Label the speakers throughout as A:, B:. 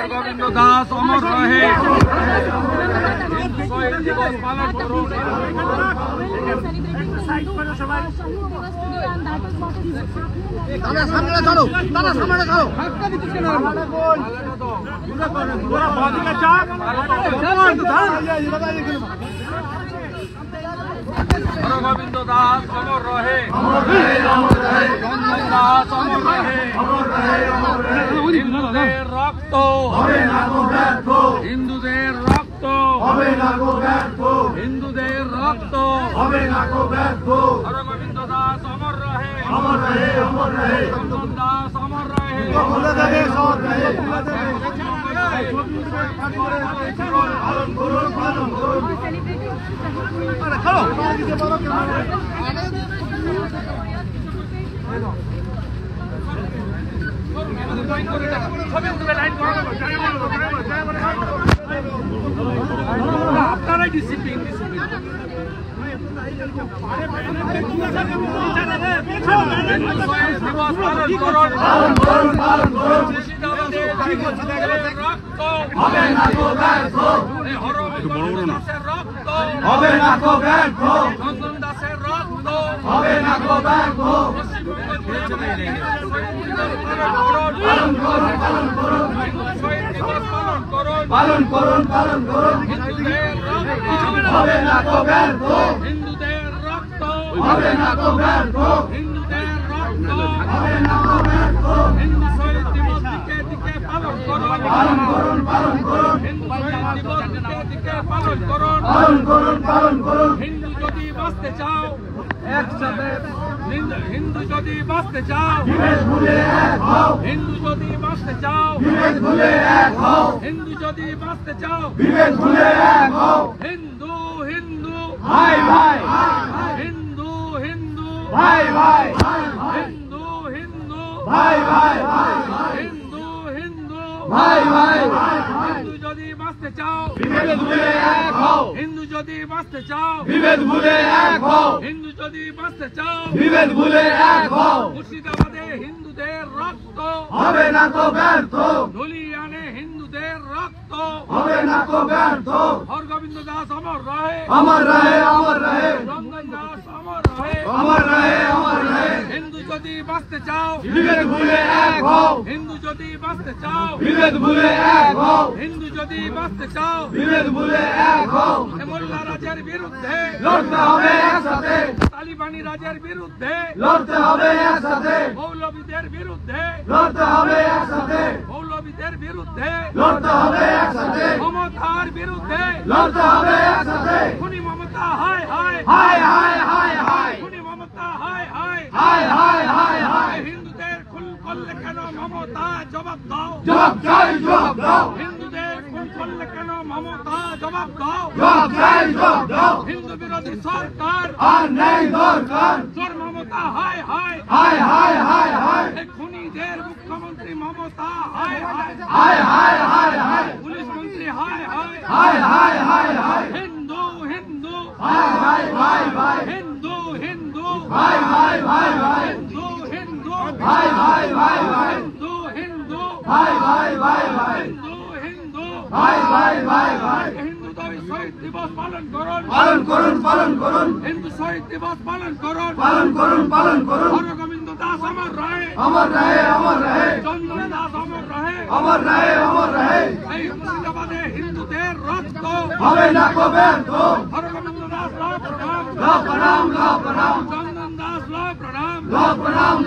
A: হরগোবিন্দ দাস অমর রহে। শহীদ দিবস পালন করুন। হরগোবিন্দ দাস অমর রহে। চন্দন দাস অমর রহে। হিন্দুদের রক্ত হিন্দুদের রক্ত হিন্দুদের রক্ত হরগোবিন্দ দাস অমর রহে। চন্দন দাস অমর রহে। আপনারাই ডিসিপ্লিন চন্দন দাসের রক্ত
B: পালন করুন
A: হিন্দুদের রক্ত
B: হবে না তো ব্যর্থ
A: হিন্দুদের রক্ত
B: হবে না তো ব্যর্থ
A: হিন্দুদের রক্ত
B: হবে না তো ব্যর্থ
A: হিন্দু শহীদ দিবস দিকে দিকে পালন করুন হিন্দু শহীদ দিবস দিকে দিকে পালন করুন হিন্দু যদি বাঁচতে চাও একসাথে হিন্দু যদি বাঁচতে চাও হিন্দু যদি বাঁচতে চাও হিন্দু যদি বাঁচতে চাও হিন্দু হিন্দু
B: ভাই ভাই
A: হিন্দু হিন্দু
B: ভাই ভাই
A: হিন্দু হিন্দু
B: ভাই ভাই
A: হিন্দু হিন্দু
B: ভাই ভাই
A: হিন্দু যদি বাঁচতে চাও
B: বিভেদ ভুলে এক হও
A: হিন্দু যদি বাঁচতে চাও
B: বিভেদ ভুলে এক হও
A: হিন্দু যদি বাঁচতে চাও
B: বিভেদ ভুলে এক হও
A: মুর্শিদাবাদে হিন্দুদের রক্ত
B: হবে না তো ব্যর্থ
A: ধুলিয়ানে হিন্দুদের রক্ত
B: হবে না তো ব্যর্থ
A: হরগোবিন্দ দাস অমর রহে
B: অমর রহে
A: চন্দন দাস অমর রহে
B: অমর রহে
A: হিন্দু যদি বাঁচতে চাও
B: বিভেদ ভুলে এক হও
A: হিন্দু যদি বাঁচতে চাও
B: বিভেদ ভুলে এক হও
A: হিন্দু যদি বাঁচতে চাও
B: বিভেদ ভুলে এক হও
A: মোল্লা রাজের বিরুদ্ধে
B: লড়তে হবে একসাথে
A: তালিবানি রাজের বিরুদ্ধে
B: লড়তে হবে একসাথে
A: মৌলবীদের বিরুদ্ধে
B: লড়তে হবে একসাথে
A: মৌলবীদের বিরুদ্ধে
B: লড়তে হবে একসাথে
A: মমতার বিরুদ্ধে
B: লড়তে হবে একসাথে
A: খুনি মমতা হায় হায়
B: হায় হায় হায় হায়
A: খুনি মমতা হায় হায়
B: হায় হায় হায় হায়
A: হিন্দুদের খুন করলে কেন মমতা জবাব দাও
B: জবাব চাই জবাব দাও
A: হিন্দুদের খুন করলে কেন মমতা জবাব দাও
B: জবাব চাই জবাব দাও
A: হিন্দু বিরোধী সরকার
B: আর নেই দরকার
A: চোর মমতা হায় হায়
B: হায় হায় হায় হায়
A: এই খুনিদের মুখ্যমন্ত্রী মমতা হায় হায়
B: হায় হায় হায় হায়
A: পুলিশ মন্ত্রী হায় হায়
B: হায় হায় হায় হায়
A: হিন্দু হিন্দু
B: হায় হায় ভাই ভাই
A: হিন্দু হিন্দু
B: ভাই ভাই ভাই ভাই
A: হিন্দু হিন্দু
B: ভাই ভাই ভাই ভাই
A: হিন্দু হিন্দু
B: ভাই ভাই ভাই ভাই
A: হিন্দু হিন্দু
B: ভাই ভাই ভাই ভাই
A: হিন্দু শহীদ দিবস পালন করুন
B: পালন করুন
A: হিন্দু শহীদ দিবস পালন করুন
B: পালন করুন
A: হরগোবিন্দ দাস অমর রহে
B: অমর রহে
A: চন্দন দাস অমর রহে
B: অমর রহে
A: এই মুর্শিদাবাদে হিন্দুদের রক্ত
B: হবে না তো ব্যর্থ
A: হরগোবিন্দ দাস ল প্রণাম চন্দন দাস ল প্রণাম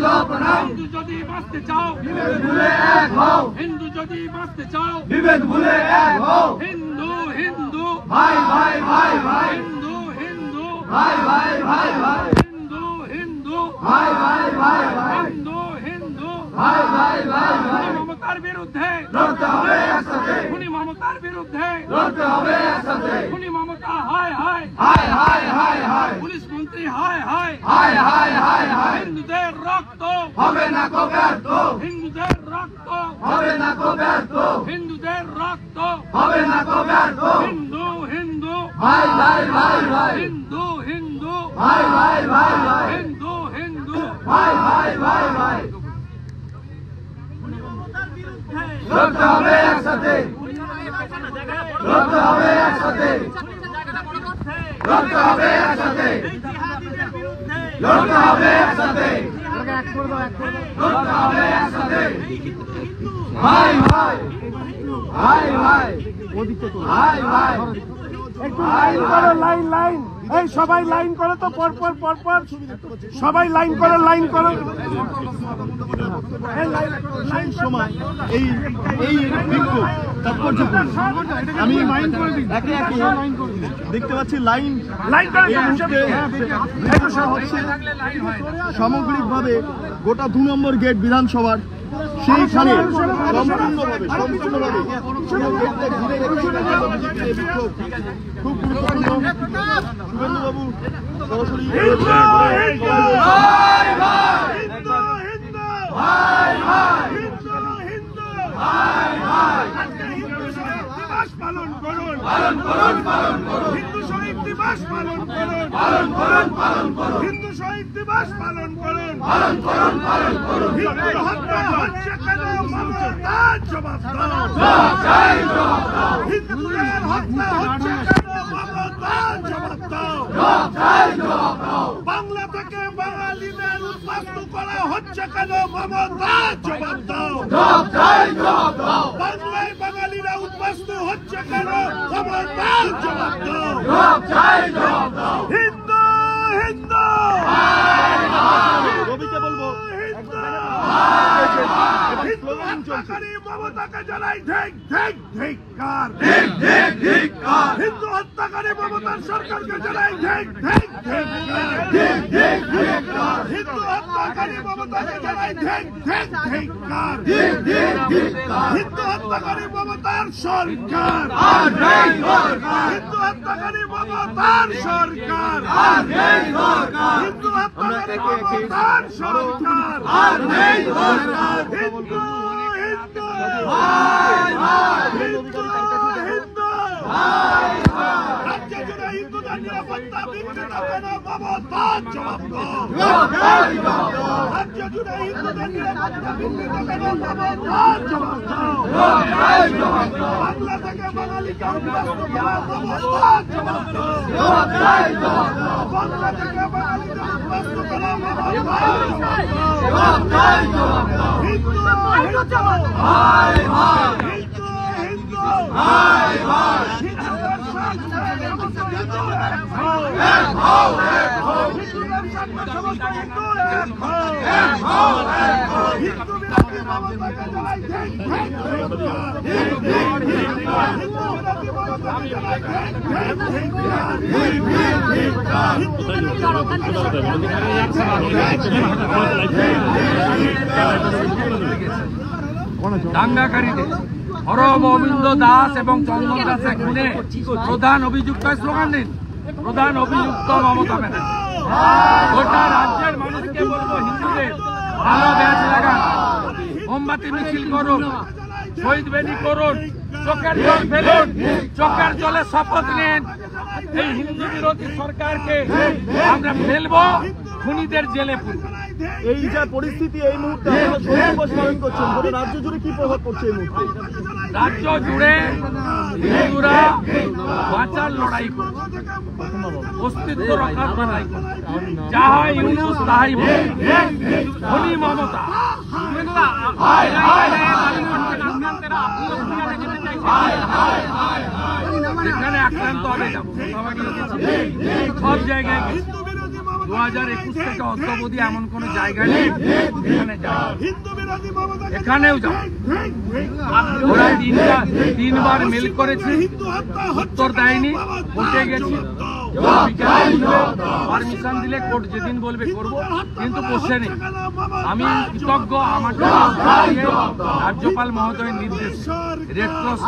A: হিন্দু যদি বাঁচতে চাও
B: বিভেদ ভুলে এক হও
A: হিন্দু যদি বাঁচতে চাও
B: বিভেদ ভুলে এক হও
A: হিন্দু হিন্দু
B: ভাই ভাই ভাই ভাই
A: হিন্দু হিন্দু
B: ভাই ভাই ভাই ভাই
A: হিন্দু হিন্দু
B: ভাই ভাই ভাই ভাই
A: হিন্দু হিন্দু
B: ভাই ভাই ভাই ভাই
A: মমতার বিরুদ্ধে
B: লড়তে হবে একসাথে
A: খুনি মমতার বিরুদ্ধে
B: লড়তে হবে একসাথে
A: খুনি মমতা হায় হায়
B: হায় হায় হায় হায়
A: পুলিশ মন্ত্রী হায় হায়
B: হায় হায় হায় হায়
A: হিন্দুদের রক্ত
B: হবে না তো ব্যর্থ
A: হিন্দুদের রক্ত
B: হবে না তো ব্যর্থ
A: হিন্দুদের রক্ত
B: হবে না তো ব্যর্থ
A: হিন্দু হিন্দু
B: ভাই ভাই ভাই ভাই
A: হিন্দু হিন্দু
B: ভাই ভাই ভাই ভাই
A: হিন্দু হিন্দু
B: ভাই ভাই ভাই ভাই লড়তে হবে একসাথে একসাথে লড়তে হবে একসাথে লড়তে হবে একসাথে লড়তে হবে একসাথে লড়তে হবে একসাথে ভাই ভাই ভাই ভাই ভাই ভাই
C: লাইন করো লাইন লাইন এই সবাই লাইন করো তো পরপর পরপর সবাই লাইন করো
D: সেই সময় এই এই বিক্ষোভ তাৎপর্যপূর্ণ। আমি দেখতে পাচ্ছি লাইন হচ্ছে সামগ্রিকভাবে গোটা 2 নম্বর গেট বিধানসভার সেইখানে সম্পূর্ণভাবে পুরো গেটটা ঘিরে রেখে এই বিক্ষোভ খুব গুরুত্বপূর্ণ। শুভেন্দুবাবু সরাসরি
C: পালন করুন হিন্দু শহীদ দিবস পালন করুন হিন্দু শহীদ দিবস পালন করুন হিন্দু হত্যা হচ্ছে কেন মমতার জবাব দাও হিন্দুদের হত্যা হচ্ছে কেন মমতার জবাব দাও বাংলা থেকে বাঙালিদের উদ্বাস্তু করা হচ্ছে কেন মমতার জবাব দাও বাংলায় বাঙালিরা উদ্বাস্তু হচ্ছে কেন মমতার জবাব দাও হিন্দু হিন্দু
D: রবিকে বলবো
C: মমতাকে জানাই ধিক্কার হিন্দু হত্যাকারী মমতার সরকারকে জানাই ধিক্কার হিন্দু হত্যাকারী মমতাকে জানাই ধিক্কার হিন্দু হত্যাকারী মমতার সরকার হিন্দু হত্যাকারী মমতার সরকার হিন্দু হত্যাকারী মমতার সরকার হিন্দু হিন্দু রাজ্য জুড়ে হিন্দুদের নিরাপত্তা বিঘ্নিত কেন মমতার জবাব রাজ্য জুড়ে হিন্দুদের নিরাপত্তা বিঘ্নিত কেন মমতার জবাব বাংলা থেকে বাঙালিকে উদ্বাস্তু করা মমতার জবাব বাংলা থেকে বাঙালিকে উদ্বাস্তু করা মমতার জবাব হিন্দু
A: দাঙ্গাকারীদের হরগোবিন্দ দাস এবং চন্দন দাসের খুনে প্রধান অভিযুক্ত স্লোগান দিন, প্রধান অভিযুক্ত মমতা ব্যানার্জি। গোটা রাজ্যের মানুষকে বলবো, হিন্দুদের ভালো ব্যাচ লাগান, মোমবাতি মিছিল করুন, শহীদ বেদি করুন, চোখের জল ফেলুন, চোখের জলে শপথ নিন। এই হিন্দু বিরোধী সরকারকে আমরা ফেলবো, খুনিদের জেলে পুরবো।
D: এই যা পরিস্থিতি এই মুহূর্তে আপনারা শহীদ দিবস পালন করছেন, গোটা রাজ্য জুড়ে কি প্রভাব পড়ছে এই মুহূর্তে?
A: রাজ্য জুড়ে হিন্দুরা বাঁচার লড়াই করছে, অস্তিত্ব রক্ষার লড়াই করছে। যাহা ইউনুস তাহাই খুনি মমতা। যেখানে আক্রান্ত হবে যাবো, সব জায়গায় 2021 থেকে অদ্যাবধি এমন কোন জায়গা নেই এখানে যাও, এখানেও যাও। ওরা তিনবার মেল করেছে, উত্তর দেয়নি, কোর্টে গেছি, পারমিশন দিলে কোর্ট যেদিন বলবে করবো, কিন্তু বসে নেই। আমি কৃতজ্ঞ আমার রাজ্যপাল মহোদয়ের নির্দেশ রেড ক্রস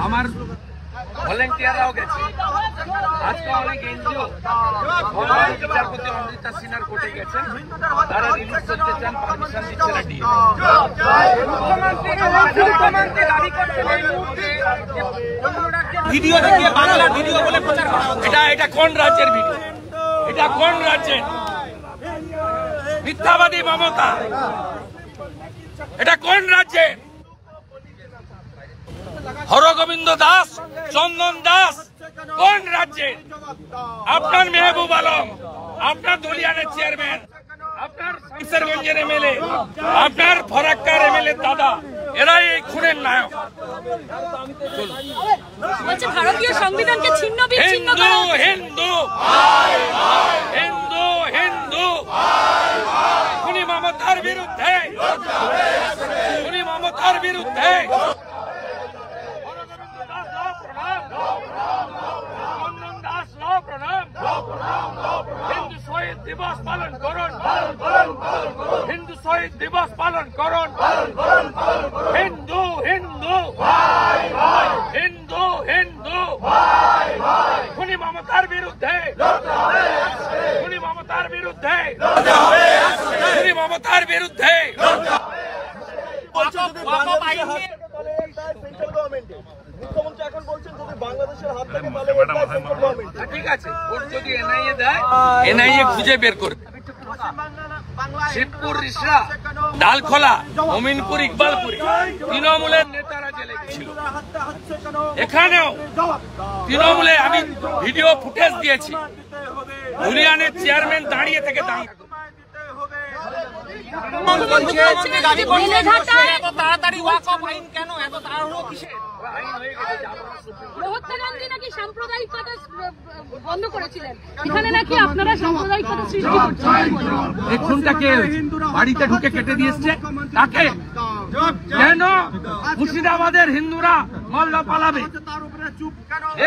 A: আমার ভলেন্টিয়াররাও গেছে, আজকে অনেক এনজিও বিচারপতি অমৃতা সিনহার কোর্টে গেছেন, তারা রিলিজ করতে চান, পারমিশন দিচ্ছে না ডিএম। ভিডিও দেখিয়ে বাংলা ভিডিও বলে প্রচার করা হচ্ছে। এটা কোন রাজ্যের ভিডিও? এটা কোন রাজ্যের? মিথ্যাবাদী মমতা, এটা কোন রাজ্যে? হরগোবিন্দ দাস, চন্দন দাস কোন রাজ্যে? আপনার মেহবুব আলম, আপনার ধুলিয়ানের চেয়ারম্যান, আপনার শামসেরগঞ্জের এমএলএ, আপনার ফরাক্কার এমএলএ দাদা, এরাই এই খুনের নায়ক।
E: বলছে ভারতীয় সংবিধানকে ছিন্ন বিচ্ছিন্ন
A: হিন্দু হিন্দু হিন্দু হিন্দু খুনি মমতার বিরুদ্ধে, খুনি মমতার বিরুদ্ধে চন্দন দাস লাও প্রণাম। হিন্দু শহীদ দিবস পালন করুন, হিন্দু শহীদ দিবস পালন করুন। হিন্দু হিন্দু হিন্দু হিন্দু খুনি মমতার বিরুদ্ধে, খুনি মমতার বিরুদ্ধে, খুনি মমতার বিরুদ্ধে।
D: বলছেন যদি বাংলাদেশের হাত থেকে তাহলে এটা সেন্ট্রাল গভর্নমেন্টে। মুখ্যমন্ত্রী এখন বলছেন যদি বাংলাদেশের হাত থেকে তাহলে এটা সেন্ট্রাল গভর্নমেন্ট।
A: ঠিক আছে, ওর যদি এনআইএ দেয়, এনআইএ খুঁজে বের করবে। শিবপুর, রিসরা, ডালখোলা, অমিনপুর, ইকবালপুরে তৃণমূলের নেতারা জেলে গেছিল। এখানেও তৃণমূলে আমি ভিডিও ফুটেজ দিয়েছি, ধুলিয়ানের চেয়ারম্যান দাঁড়িয়ে থেকে দাঁড়িয়ে
E: তাড়াতাড়ি ওয়াকফ আইন কেন এত তাড়াহুড়ো কিসের? মহাত্মা গান্ধী নাকি সাম্প্রদায়িকতা বন্ধ করেছিলেন, এখানে নাকি আপনারা সাম্প্রদায়িকতা সৃষ্টি করছেন।
A: এই খুনটাকে বাড়িতে ঢুকে কেটে দিয়েছে তাকে কেন? মুর্শিদাবাদের হিন্দুরা মালদা পালাবে,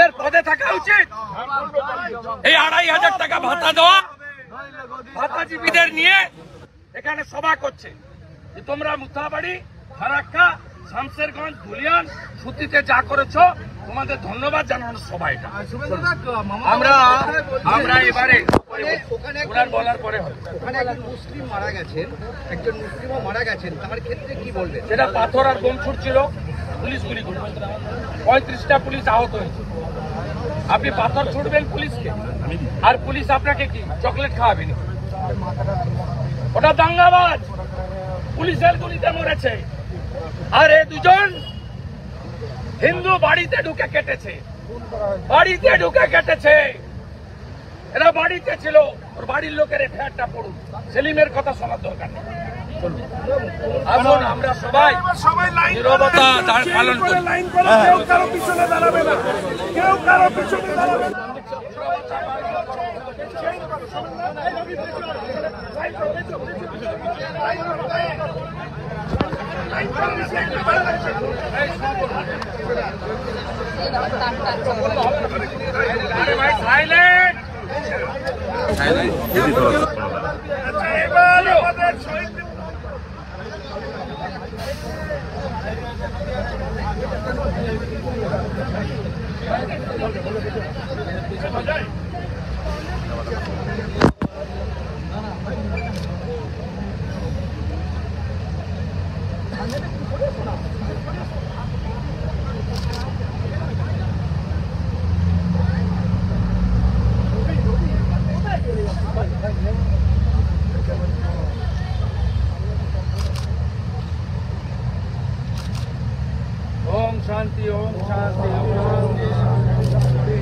A: এর পদে থাকা উচিত। এই 2,500 টাকা ভাতা দেওয়া ভাতাজীবীদের নিয়ে এখানে সভা করছে যে তোমরা মুথাবাড়ি, ফারাক্কা, শামসেরগঞ্জ, ধুলিয়ান, সুতিতে যা করেছো তোমাদের ধন্যবাদ জানানোর সভা এটা। আমরা এবারে ওনার বলার পরে
B: ওখানে একজন মুসলিম মারা গেছেন, একজন মুসলিমও মারা গেছেন, তার ক্ষেত্রে কি বলবেন?
A: যেটা পাথর আর বোম ছুটছিল, পুলিশ গুলি করল, 35টা পুলিশ আহত হয়েছে। আপনি পাথর ছুটবেন পুলিশকে, আর পুলিশ আপনাকে কি চকলেট খাওয়াবেন? ওটা দাঙ্গাবাজ, পুলিশের গুলিতে মরেছে। আর এই দুজন হিন্দু বাড়িতে ঢুকে কেটেছে, বাড়িতে ঢুকে কেটেছে। এরা বাড়িতে ছিল, ওর বাড়ির লোকের এফআইআরটা পড়ুন, সেলিমের কথা শোনার দরকার নেই। আসুন আমরা সবাই নীরবতা পালন করি।
C: লাইন করে কেউ কারো পিছনে দাঁড়াবে না, কেউ কারো পিছনে দাঁড়াবে না।
A: সাইলেন্ট ओम शांति, ओम शांति, ओम शांति।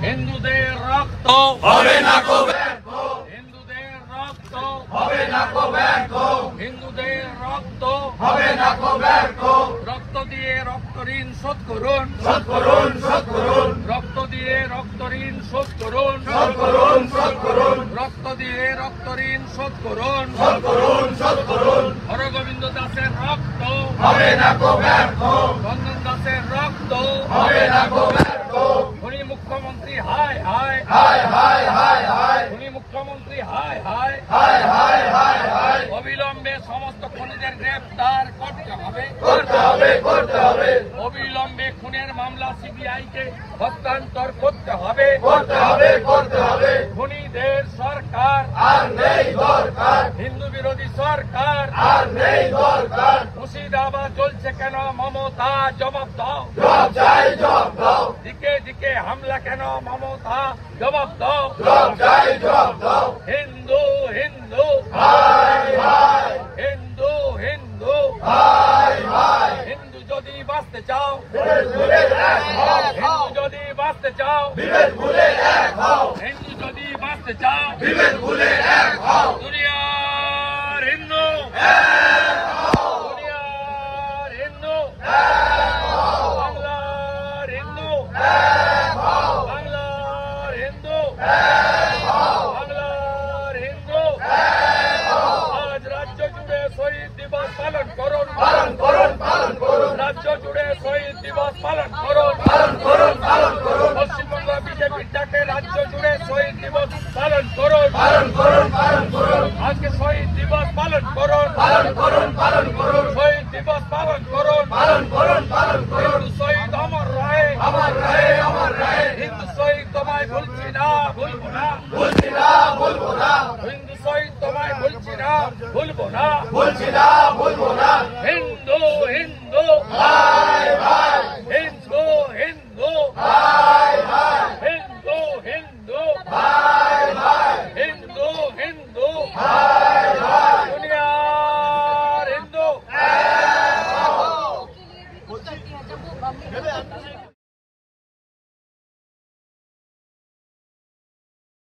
A: हिंदुদের রক্ত হবে না কো ব্যর্থ, হিন্দুদের রক্ত হবে না কো ব্যর্থ, হিন্দুদের রক্ত হবে না কো ব্যর্থ। রক্ত দিয়ে রক্ত ঋণ শোধ করুন, শোধ করুন, শোধ করুন। রক্ত দিয়ে রক্ত ঋণ শোধ করুন, শোধ করুন, শোধ করুন। রক্ত দিয়ে রক্ত ঋণ শোধ করুন, শোধ করুন, শোধ করুন। হরগোবিন্দ দাসের রক্ত হবে না কো ব্যর্থ, চন্দন দাসের রক্ত হবে না কো ব্যর্থ। খুনি মুখ্যমন্ত্রী হায় হায় হায় হায় হায় হায়, খুনি মুখ্যমন্ত্রী হায় হায় হায় হায় হায় হায়। অবিলম্বে সমস্ত খুনিদের গ্রেফতার করতে হবে, করতে হবে, করতে হবে। অবিলম্বে খুনের মামলা সিবিআই কে হস্তান্তর করতে হবে, করতে হবে, করতে হবে। খুনিদের সরকার আর নেই দরকার, হিন্দু বিরোধী সরকার আর নেই দরকার। মুর্শিদাবাদ জ্বলছে কেন মমতা, জবাব দাও, জবাব চাই, জবাব দাও। দিকে দিকে হামলা কেন মমতা, জবাব দাও, জবাব চাই, জবাব দাও। হিন্দু হিন্দু হিন্দু যদি বাঁচতে চাও হিন্দু যদি বাঁচতে চাও দুনিয়ার হিন্দু দুনিয়ার হিন্দু বাংলার হিন্দু বাংলার হিন্দু বাংলার হিন্দু আজ রাজ্য জুড়ে শহীদ দিবস পালন করুন রাজ্য জুড়ে শহীদ দিবস পালন করুন পশ্চিমবঙ্গ বিজেপির ডাকে রাজ্য জুড়ে শহীদ দিবস পালন করুন আজকে শহীদ দিবস পালন করুন শহীদ দিবস পালন করুন হিন্দু শহীদ অমর রায় হিন্দু শহীদ তোমায় ভুলছি না ভুলবো না হিন্দু শহীদ তোমায় ভুলছি না ভুলবো না হিন্দু হিন্দু হিন্দু হিন্দু হিন্দু হিন্দু হিন্দু হিন্দু দুনিয়ার হিন্দু